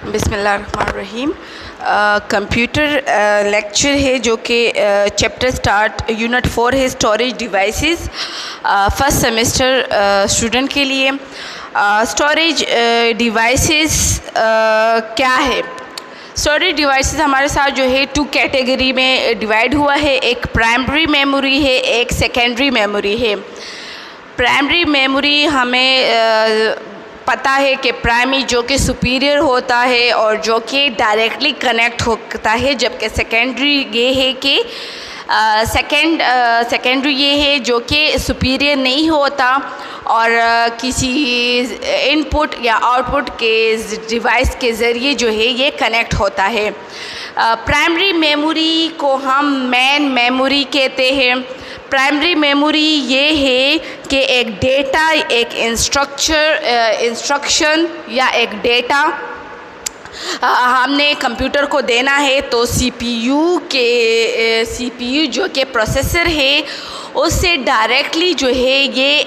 बिस्मिल्लाहिर्रहमानिर्रहीम। Computer lecture है जो कि चैप्टर स्टार्ट यूनिट 4 है, storage devices, first semester student के लिए। स्टोरेज डिवाइसेस क्या है? स्टोरेज डिवाइसेस हमारे साथ जो है 2 कैटेगरी में डिवाइड हुआ है। एक प्राइमरी मेमोरी है, एक सेकेंडरी मेमोरी है। प्राइमरी मेमोरी हमें पता है कि प्राइमरी जो कि सुपीरियर होता है और जो कि डायरेक्टली कनेक्ट होता है, जबकि सेकेंडरी ये है कि सेकेंडरी ये है जो कि सुपीरियर नहीं होता और किसी इनपुट या आउटपुट के डिवाइस के ज़रिए जो है ये कनेक्ट होता है। प्राइमरी मेमोरी को हम मेन मेमोरी कहते हैं। प्राइमरी मेमोरी ये है कि एक डेटा, एक इंस्ट्रक्शन या एक डेटा हमने कंप्यूटर को देना है, तो सीपीयू जो कि प्रोसेसर है उससे डायरेक्टली जो है ये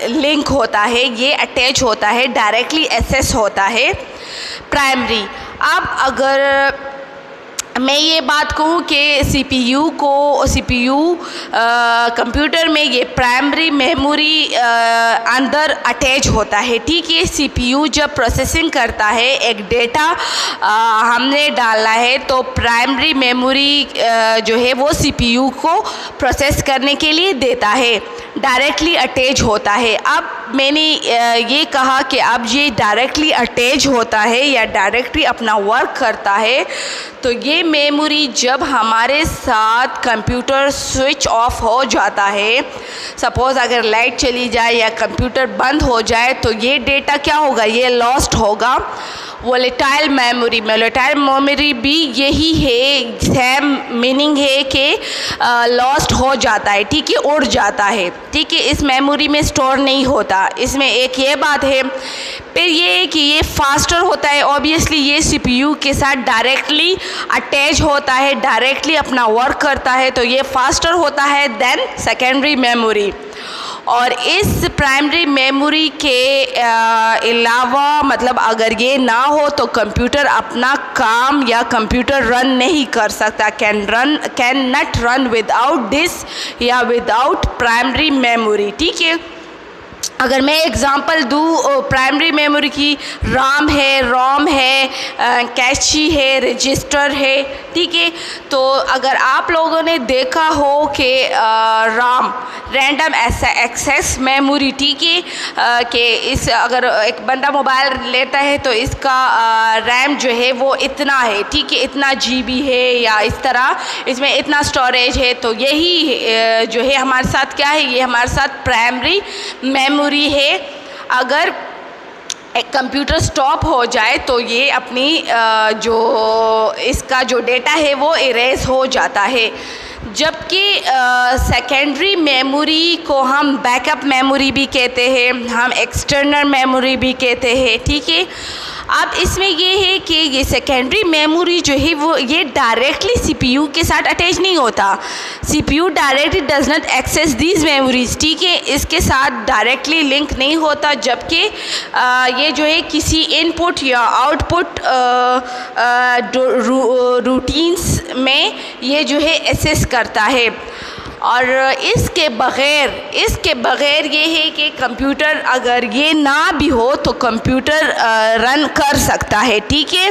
लिंक होता है, ये अटैच होता है, डायरेक्टली एक्सेस होता है प्राइमरी। अब अगर मैं ये बात कहूँ कि सीपीयू कंप्यूटर में ये प्राइमरी मेमोरी अंदर अटैच होता है, ठीक है। सीपीयू जब प्रोसेसिंग करता है, एक डेटा हमने डाला है, तो प्राइमरी मेमोरी जो है वो सीपीयू को प्रोसेस करने के लिए देता है, डायरेक्टली अटैच होता है। अब मैंने ये कहा कि अब ये डायरेक्टली अटैच होता है या डायरेक्टली अपना वर्क करता है, तो ये मेमोरी जब हमारे साथ कंप्यूटर स्विच ऑफ हो जाता है, सपोज़ अगर लाइट चली जाए या कंप्यूटर बंद हो जाए, तो ये डेटा क्या होगा? ये लॉस्ट होगा। वोलेटाइल मेमोरी भी यही है, सेम मीनिंग है कि लॉस्ट हो जाता है, ठीक है, उड़ जाता है, ठीक है, इस मेमोरी में स्टोर नहीं होता। इसमें एक ये बात है। फिर ये है कि ये फास्टर होता है, ऑब्वियसली ये सीपीयू के साथ डायरेक्टली अटैच होता है, डायरेक्टली अपना वर्क करता है, तो ये फास्टर होता है देन सेकेंडरी मेमोरी। और इस प्राइमरी मेमोरी के अलावा मतलब अगर ये ना हो तो कंप्यूटर अपना काम या कंप्यूटर रन नहीं कर सकता, can not run without this या विदाउट प्राइमरी मेमोरी, ठीक है। अगर मैं एग्ज़ाम्पल दूँ प्राइमरी मेमोरी की, राम है, रोम है, कैशी है, रजिस्टर है, ठीक है। तो अगर आप लोगों ने देखा हो कि राम रैंडम एक्सेस मेमोरी, ठीक है, कि इस अगर एक बंदा मोबाइल लेता है तो इसका रैम जो है वो इतना है, ठीक है, इतना जीबी है या इस तरह इसमें इतना स्टोरेज है, तो यही जो है हमारे साथ क्या है, ये हमारे साथ प्राइमरी मेमोरी है। अगर एक कंप्यूटर स्टॉप हो जाए तो ये अपनी जो इसका जो डेटा है वो इरेज हो जाता है। जबकि सेकेंडरी मेमोरी को हम बैकअप मेमोरी भी कहते हैं, हम एक्सटर्नल मेमोरी भी कहते हैं, ठीक है। अब इसमें ये है कि ये सेकेंडरी मेमोरी जो है वो ये डायरेक्टली सीपीयू के साथ अटैच नहीं होता। CPU directly does not access these memories, ठीक है, इसके साथ डायरेक्टली लिंक नहीं होता, जबकि ये जो है किसी इनपुट या आउटपुट रूटीन्स में ये जो है एक्सेस करता है। और इसके बग़ैर ये है कि कंप्यूटर अगर ये ना भी हो तो कंप्यूटर रन कर सकता है, ठीक है।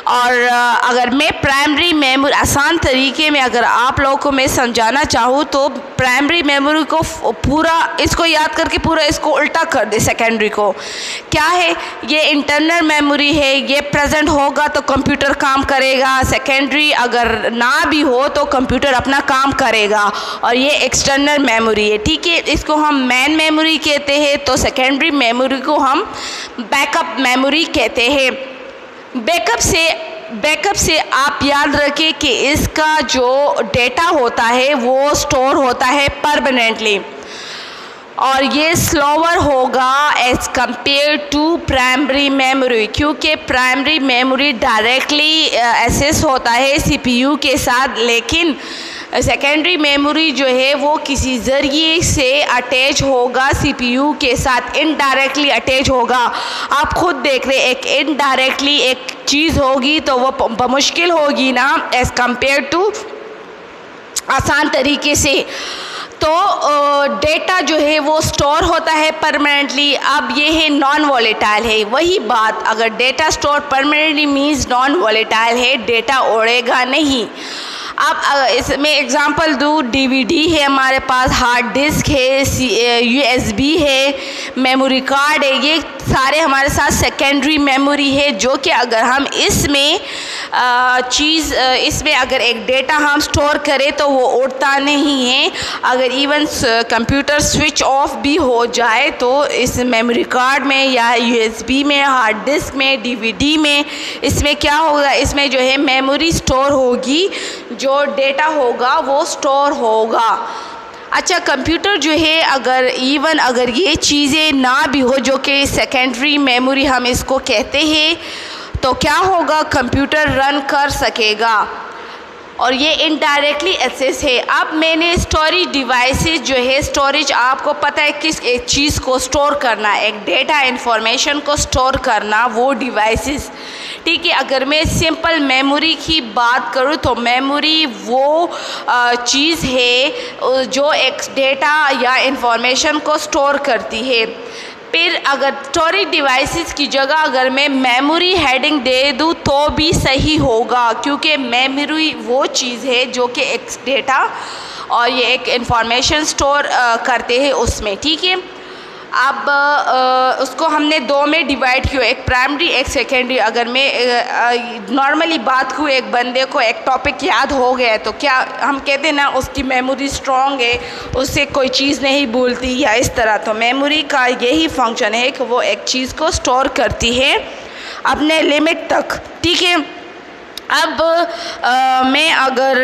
और अगर मैं प्राइमरी मेमोरी आसान तरीके में अगर आप लोगों को मैं समझाना चाहूँ तो प्राइमरी मेमोरी को पूरा इसको याद करके पूरा इसको उल्टा कर दे। सेकेंडरी को क्या है? ये इंटरनल मेमोरी है, ये प्रेजेंट होगा तो कंप्यूटर काम करेगा। सेकेंडरी अगर ना भी हो तो कंप्यूटर अपना काम करेगा। और ये एक्सटर्नल मेमोरी है, ठीक है, इसको हम मेन मेमोरी कहते हैं, तो सेकेंडरी मेमोरी को हम बैकअप मेमोरी कहते हैं। बैकअप से आप याद रखें कि इसका जो डेटा होता है वो स्टोर होता है परमानेंटली और ये स्लोअर होगा as compared to primary memory, क्योंकि प्राइमरी मेमोरी डायरेक्टली एक्सेस होता है सीपीयू के साथ, लेकिन सेकेंडरी मेमोरी जो है वो किसी ज़रिए से अटैच होगा CPU के साथ, इनडायरेक्टली अटैच होगा। आप खुद देख रहे, एक इनडायरेक्टली एक चीज़ होगी तो वो बमुश्किल होगी ना एज़ कम्पेयर टू आसान तरीके से। तो डेटा जो है वो स्टोर होता है परमानेंटली। अब ये है नॉन वॉलेटाइल है, वही बात, अगर data store permanently means non volatile है, डेटा उड़ेगा नहीं। अब इसमें एग्जांपल दूँ, DVD है हमारे पास, हार्ड डिस्क है, USB है, मेमोरी कार्ड है, ये सारे हमारे साथ सेकेंडरी मेमोरी है, जो कि अगर हम इसमें इसमें अगर एक डेटा हम स्टोर करें तो वो उड़ता नहीं है। अगर इवन कंप्यूटर स्विच ऑफ भी हो जाए तो इस मेमोरी कार्ड में या USB में, हार्ड डिस्क में, DVD में, इसमें क्या होगा, इसमें जो है मेमोरी स्टोर होगी, जो डेटा होगा वो स्टोर होगा। अच्छा, कंप्यूटर जो है अगर ये चीज़ें ना भी हो, जो कि सेकेंडरी मेमोरी हम इसको कहते हैं, तो क्या होगा, कंप्यूटर रन कर सकेगा और ये इनडायरेक्टली एक्सेस है। अब मैंने स्टोरेज डिवाइसेस जो है, स्टोरेज आपको पता है किस एक चीज़ को स्टोर करना, एक डेटा इंफॉर्मेशन को स्टोर करना, वो डिवाइसेस, ठीक है। अगर मैं सिंपल मेमोरी की बात करूँ तो मेमोरी वो चीज़ है जो एक डेटा या इंफॉर्मेशन को स्टोर करती है। फिर अगर स्टोरेज डिवाइसेस की जगह अगर मैं मेमोरी हेडिंग दे दूँ तो भी सही होगा, क्योंकि मेमोरी वो चीज़ है जो कि एक डेटा और ये एक इंफॉर्मेशन स्टोर करते हैं उसमें, ठीक है। अब उसको हमने दो में डिवाइड किया, एक प्राइमरी एक सेकेंडरी। अगर मैं नॉर्मली बात करूँ, एक बंदे को एक टॉपिक याद हो गया तो क्या हम कहते हैं ना उसकी मेमोरी स्ट्रॉन्ग है, उससे कोई चीज़ नहीं भूलती या इस तरह। तो मेमोरी का यही फंक्शन है कि वो एक चीज़ को स्टोर करती है अपने लिमिट तक, ठीक है। अब मैं अगर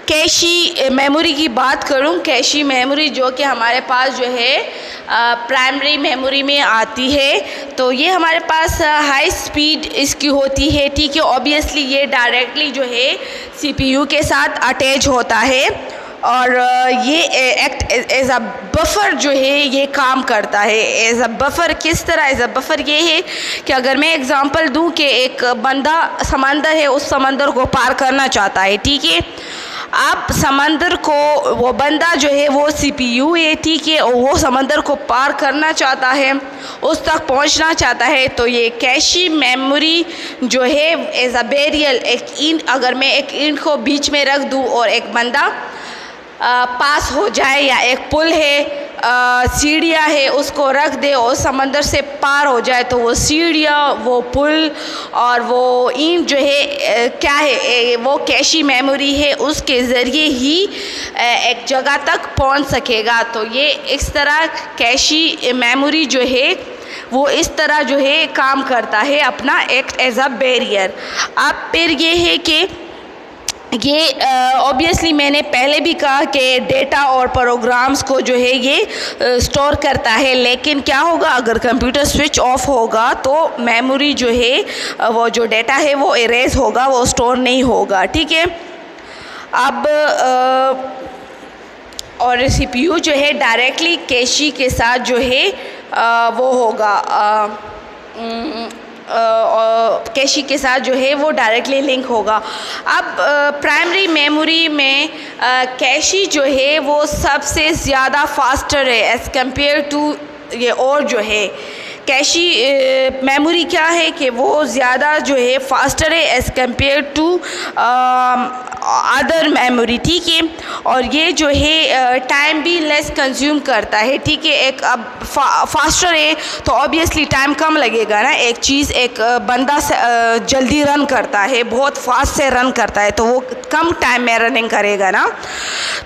कैशी मेमोरी की बात करूं, कैशी मेमोरी जो कि हमारे पास जो है प्राइमरी मेमोरी में आती है, तो ये हमारे पास हाई स्पीड इसकी होती है, ठीक है। ऑब्वियसली ये डायरेक्टली जो है CPU के साथ अटैच होता है और ये एक्ट एज अ बफर जो है ये काम करता है। एज अ बफर किस तरह, एज अ बफर ये है कि अगर मैं एग्जांपल दूं कि एक बंदा समंदर है, उस समंदर को पार करना चाहता है, ठीक है। अब समंदर को वो बंदा जो है वो CPU है, ठीक है, और वो समंदर को पार करना चाहता है, उस तक पहुंचना चाहता है। तो ये कैशी मेमोरी जो है एज अ बैरियर, एक ईंट, अगर मैं एक ईंट को बीच में रख दूं और एक बंदा पास हो जाए, या एक पुल है, सीढ़ियाँ है, उसको रख दे और समंदर से पार हो जाए, तो वो सीढ़ियाँ, वो पुल और वो ईंट जो है क्या है, वो कैशी मेमोरी है, उसके ज़रिए ही एक जगह तक पहुंच सकेगा। तो ये इस तरह कैशी मेमोरी जो है वो इस तरह जो है काम करता है, अपना एक्ट एज अ बैरियर। अब फिर ये है कि ये ऑब्वियसली मैंने पहले भी कहा कि डेटा और प्रोग्राम्स को जो है ये स्टोर करता है, लेकिन क्या होगा अगर कंप्यूटर स्विच ऑफ होगा तो मेमोरी जो है वो जो डेटा है वो इरेज होगा, वो स्टोर नहीं होगा, ठीक है। अब और CPU जो है डायरेक्टली कैशी के साथ जो है वो होगा, कैशी के साथ जो है वो डायरेक्टली लिंक होगा। अब प्राइमरी मेमोरी में कैशी जो है वो सबसे ज़्यादा फास्टर है एज़ कम्पेयर टू ये, और जो है कैशी मेमोरी क्या है कि वो ज़्यादा जो है फास्टर है as compared to other memory, ठीक है। और ये जो है टाइम भी लेस कंज्यूम करता है, ठीक है। एक अब फास्टर है तो ऑब्वियसली टाइम कम लगेगा ना, एक चीज़ एक बंदा जल्दी रन करता है, बहुत फास्ट से रन करता है, तो वो कम टाइम में रनिंग करेगा ना,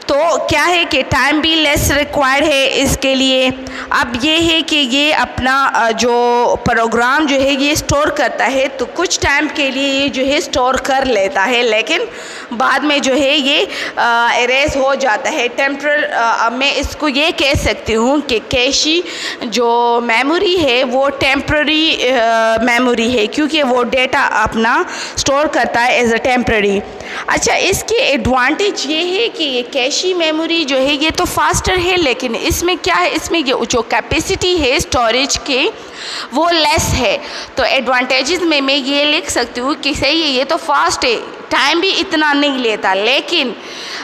तो क्या है कि टाइम भी लेस रिक्वायर्ड है इसके लिए। अब ये है कि ये अपना जो प्रोग्राम जो है ये स्टोर करता है, तो कुछ टाइम के लिए ये जो है स्टोर कर लेता है, लेकिन बाद में जो है ये इरेज हो जाता है। टेम्परल मैं इसको ये कह सकती हूँ कि कैशी जो मेमोरी है वो टेम्प्ररी मेमोरी है, क्योंकि वो डेटा अपना स्टोर करता है एज अ टेम्प्ररी। अच्छा, इसके एडवांटेज ये है कि ये कैशी मेमोरी जो है ये तो फास्टर है, लेकिन इसमें क्या है, इसमें ये जो कैपेसिटी है स्टोरेज के वो लेस है। तो एडवांटेजेस में मैं ये लिख सकती हूँ कि सही है, ये तो फास्ट है, टाइम भी इतना नहीं लेता, लेकिन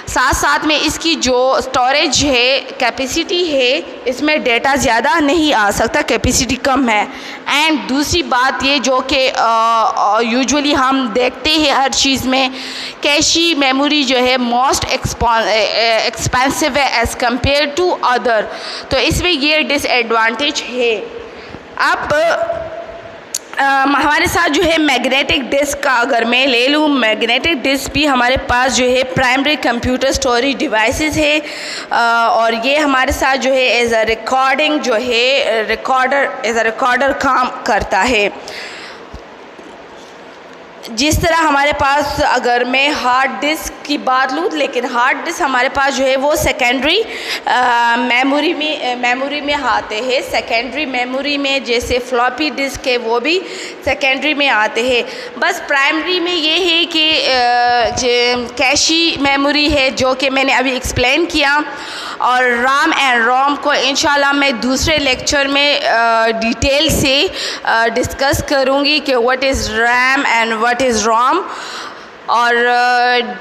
साथ साथ में इसकी जो स्टोरेज है, कैपेसिटी है, इसमें डेटा ज़्यादा नहीं आ सकता, कैपेसिटी कम है। एंड दूसरी बात ये जो कि यूजुअली हम देखते हैं हर चीज़ में, कैशी मेमोरी जो है मोस्ट एक्सपेंसिव है एज़ कम्पेयर टू अदर, तो इसमें ये डिसएडवांटेज है। अब हमारे साथ जो है मैग्नेटिक डिस्क का अगर मैं ले लूँ, मैग्नेटिक डिस्क भी हमारे पास जो है प्राइमरी कंप्यूटर स्टोरेज डिवाइसेस है, और ये हमारे साथ जो है एज अ रिकॉर्डिंग जो है रिकॉर्डर काम करता है। जिस तरह हमारे पास अगर मैं हार्ड डिस्क की बात लूँ, लेकिन हार्ड डिस्क हमारे पास जो है वो सेकेंडरी मेमोरी में आते हैं। सेकेंडरी मेमोरी में जैसे फ्लॉपी डिस्क है वो भी सेकेंडरी में आते हैं। बस प्राइमरी में ये है कि कैशी मेमोरी है जो कि मैंने अभी एक्सप्लेन किया, और राम एंड रोम को इंशाल्लाह मैं दूसरे लेक्चर में डिटेल से डिस्कस करूँगी कि what is RAM and what is ROM. और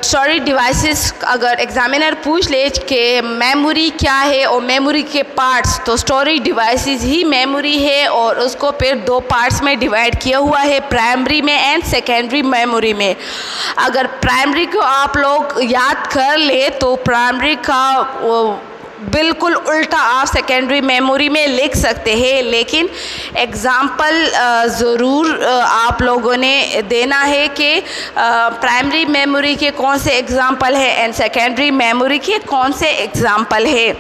स्टोरेज डिवाइसेस अगर एग्जामिनर पूछ ले कि मेमोरी क्या है और मेमोरी के पार्ट्स, तो स्टोरेज डिवाइसेस ही मेमोरी है, और उसको फिर दो पार्ट्स में डिवाइड किया हुआ है, प्राइमरी में एंड सेकेंडरी मेमोरी में। अगर प्राइमरी को आप लोग याद कर ले तो प्राइमरी का बिल्कुल उल्टा आप सेकेंडरी मेमोरी में लिख सकते हैं, लेकिन एग्ज़ाम्पल ज़रूर आप लोगों ने देना है कि प्राइमरी मेमोरी के कौन से एग्ज़ाम्पल है एंड सेकेंडरी मेमोरी के कौन से एग्ज़ाम्पल है।